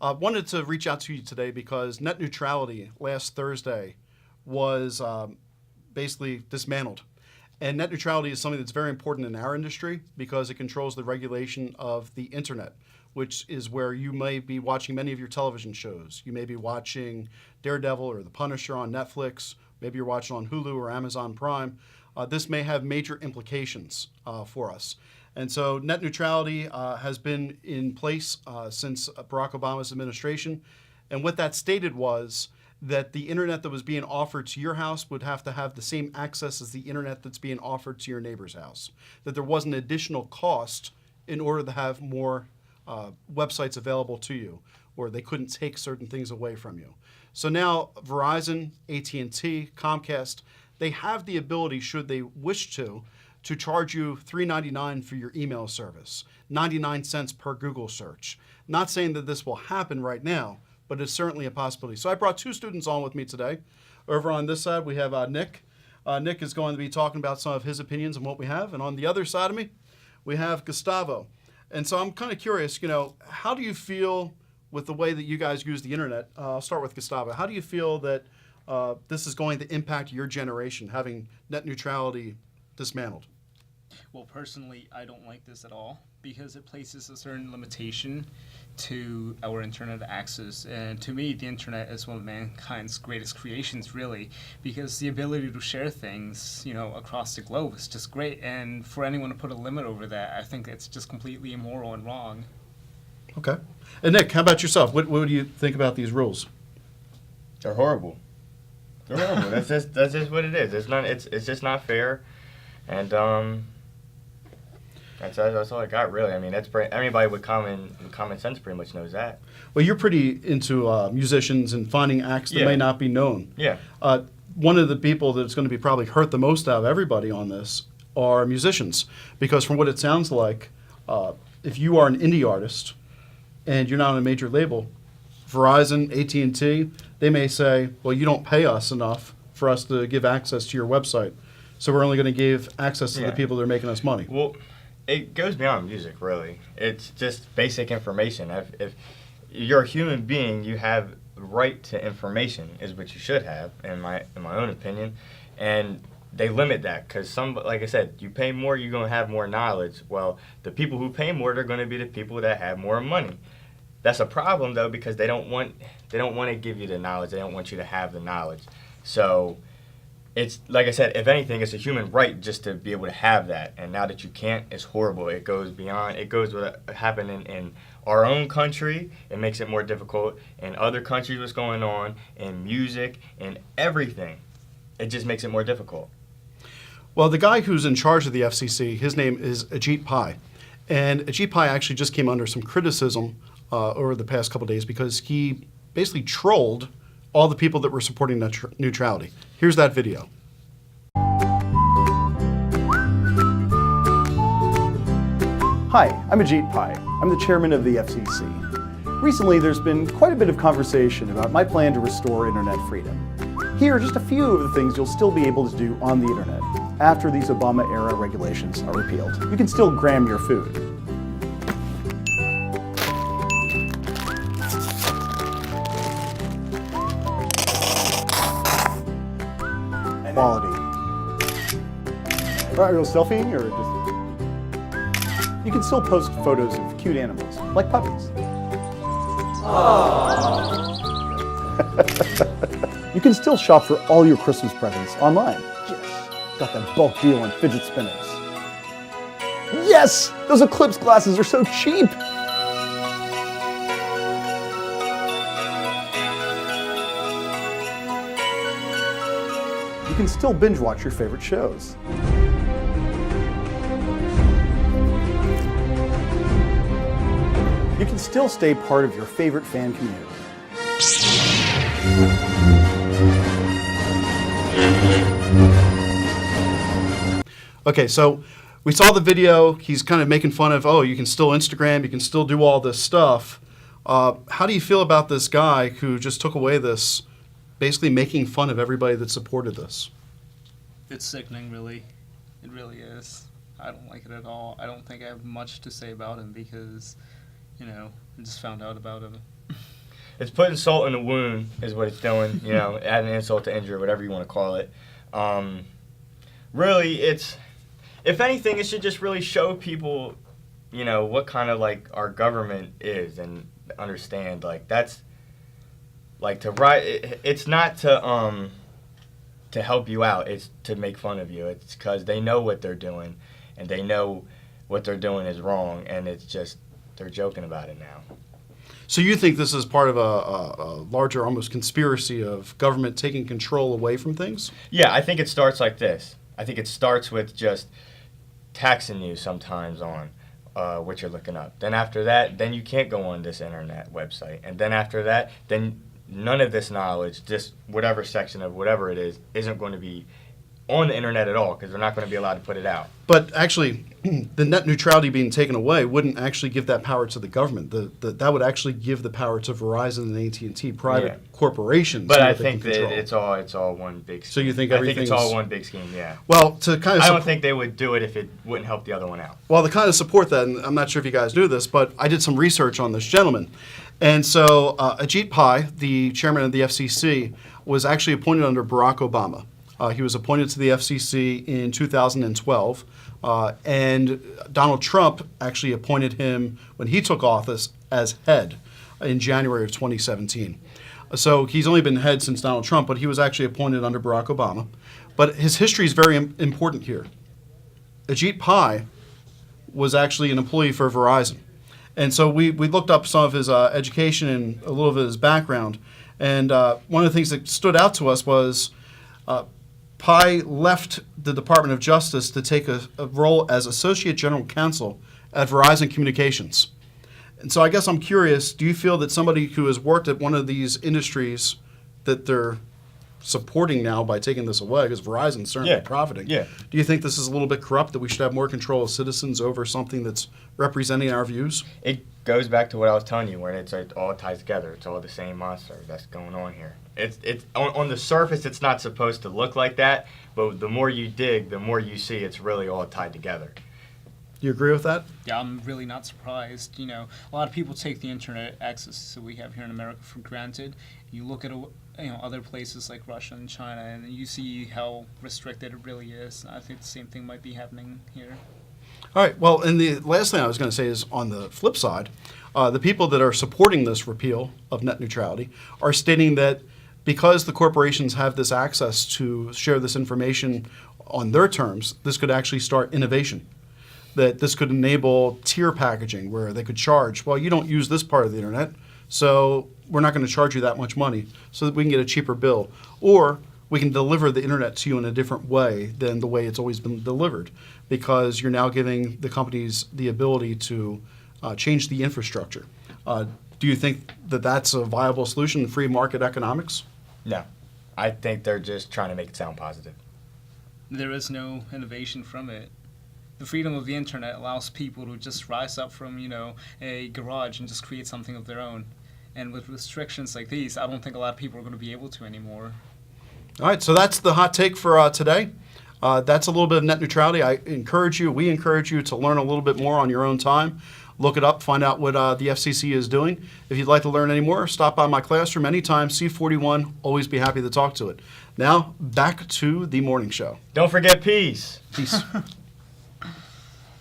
Wanted to reach out to you today because net neutrality last Thursday was basically dismantled. And net neutrality is something that's very important in our industry because it controls the regulation of the internet, which is where you may be watching many of your television shows. You may be watching Daredevil or The Punisher on Netflix. Maybe you're watching on Hulu or Amazon Prime. This may have major implications for us. And so net neutrality has been in place since Barack Obama's administration. And what that stated was that the internet that was being offered to your house would have to have the same access as the internet that's being offered to your neighbor's house. That there was an additional cost in order to have more websites available to you, or they couldn't take certain things away from you. So now Verizon, AT&T, Comcast, they have the ability, should they wish to charge you $3.99 for your email service, 99 cents per Google search. Not saying that this will happen right now, but it's certainly a possibility. So I brought two students on with me today. Over on this side, we have Nick. Nick is going to be talking about some of his opinions on what we have. And on the other side of me, we have Gustavo. And so I'm kind of curious, how do you feel with the way that you guys use the internet? I'll start with Gustavo. How do you feel that this is going to impact your generation, having net neutrality dismantled? Well, personally, I don't like this at all because it places a certain limitation to our internet access. And to me, the internet is one of mankind's greatest creations, really, because the ability to share things, across the globe is just great. And for anyone to put a limit over that, I think it's just completely immoral and wrong. Okay. And Nick, how about yourself? What do you think about these rules? They're horrible. They're horrible. That's just what it is. It's just not fair. And that's all I got, really. I mean, anybody with common sense pretty much knows that. Well, you're pretty into musicians and finding acts that may not be known. Yeah. One of the people that's going to be probably hurt the most out of everybody on this are musicians, because from what it sounds like, if you are an indie artist and you're not on a major label, Verizon, AT&T, they may say, well, you don't pay us enough for us to give access to your website, so we're only going to give access to the people that are making us money. Well, it goes beyond music, really. It's just basic information. If you're a human being, you have the right to information, is what you should have, in my own opinion. And they limit that because like I said, you pay more, you're going to have more knowledge. Well, the people who pay more, they're going to be the people that have more money. That's a problem, though, because they don't want to give you the knowledge. They don't want you to have the knowledge. So it's, like I said, if anything, it's a human right just to be able to have that. And now that you can't, it's horrible. It goes beyond. It goes what happened in our own country. It makes it more difficult. In other countries, what's going on in music and everything, it just makes it more difficult. Well, the guy who's in charge of the FCC, his name is Ajit Pai. And Ajit Pai actually just came under some criticism over the past couple of days because he basically trolled all the people that were supporting net neutrality. Here's that video. Hi, I'm Ajit Pai. I'm the chairman of the FCC. Recently, there's been quite a bit of conversation about my plan to restore internet freedom. Here are just a few of the things you'll still be able to do on the internet after these Obama-era regulations are repealed. You can still gram your food. Quality. Are you selfieing or just... You can still post photos of cute animals, like puppies. You can still shop for all your Christmas presents online. Yes, got that bulk deal on fidget spinners. Yes, those Eclipse glasses are so cheap. You can still binge watch your favorite shows. You can still stay part of your favorite fan community. Okay, so we saw the video. He's kind of making fun of, oh, you can still Instagram, you can still do all this stuff. How do you feel about this guy who just took away this, basically making fun of everybody that supported this? It's sickening, really. It really is. I don't like it at all. I don't think I have much to say about him because, I just found out about him. it's putting salt in the wound is what it's doing. You know, adding insult to injury, whatever you want to call it. Really, if anything, it should just really show people, you know, what kind of like our government is, and understand like that's like to write. It's not to help you out. It's to make fun of you. It's because they know what they're doing, and they know what they're doing is wrong, and it's just they're joking about it now. So you think this is part of a larger, almost conspiracy of government taking control away from things? Yeah, I think it starts like this. I think it starts with just taxing you sometimes on what you're looking up. Then after that, then you can't go on this internet website. And then after that, then none of this knowledge, just whatever section of whatever it is, isn't going to be on the internet at all, because they're not going to be allowed to put it out. But actually, the net neutrality being taken away wouldn't actually give that power to the government. That would actually give the power to Verizon and AT&T, private corporations. But I they think can that control. it's all one big scheme. So you think I think it's everything's- all one big scheme, yeah. Well, to kind of I don't think they would do it if it wouldn't help the other one out. Well, to kind of support that, and I'm not sure if you guys knew this, but I did some research on this gentleman. And so Ajit Pai, the chairman of the FCC, was actually appointed under Barack Obama. He was appointed to the FCC in 2012, and Donald Trump actually appointed him when he took office as head in January of 2017. So he's only been head since Donald Trump, but he was actually appointed under Barack Obama. But his history is very important here. Ajit Pai was actually an employee for Verizon. And so we looked up some of his education and a little of his background. And one of the things that stood out to us was Pai left the Department of Justice to take a role as Associate General Counsel at Verizon Communications. And so I guess I'm curious, do you feel that somebody who has worked at one of these industries that they're supporting now by taking this away, because Verizon's certainly profiting, Yeah. do you think this is a little bit corrupt, that we should have more control of citizens over something that's representing our views? It goes back to what I was telling you, where it all ties together. It's all the same monster that's going on here. It's on the surface, it's not supposed to look like that, but the more you dig, the more you see it's really all tied together. Do you agree with that? Yeah, I'm really not surprised. You know, a lot of people take the internet access that we have here in America for granted. You look at other places like Russia and China, and you see how restricted it really is. I think the same thing might be happening here. All right. Well, and the last thing I was going to say is on the flip side, the people that are supporting this repeal of net neutrality are stating that because the corporations have this access to share this information on their terms, this could actually start innovation. That this could enable tier packaging where they could charge, well, you don't use this part of the internet, so we're not going to charge you that much money so that we can get a cheaper bill. Or we can deliver the internet to you in a different way than the way it's always been delivered, because you're now giving the companies the ability to change the infrastructure. Do you think that that's a viable solution in free market economics? No. I think they're just trying to make it sound positive. There is no innovation from it. The freedom of the internet allows people to just rise up from, a garage and just create something of their own. And with restrictions like these, I don't think a lot of people are going to be able to anymore. All right, so that's the hot take for today. That's a little bit of net neutrality. We encourage you to learn a little bit more on your own time. Look it up, find out what the FCC is doing. If you'd like to learn any more, stop by my classroom anytime, C41, always be happy to talk to it. Now, back to the morning show. Don't forget peace. Peace.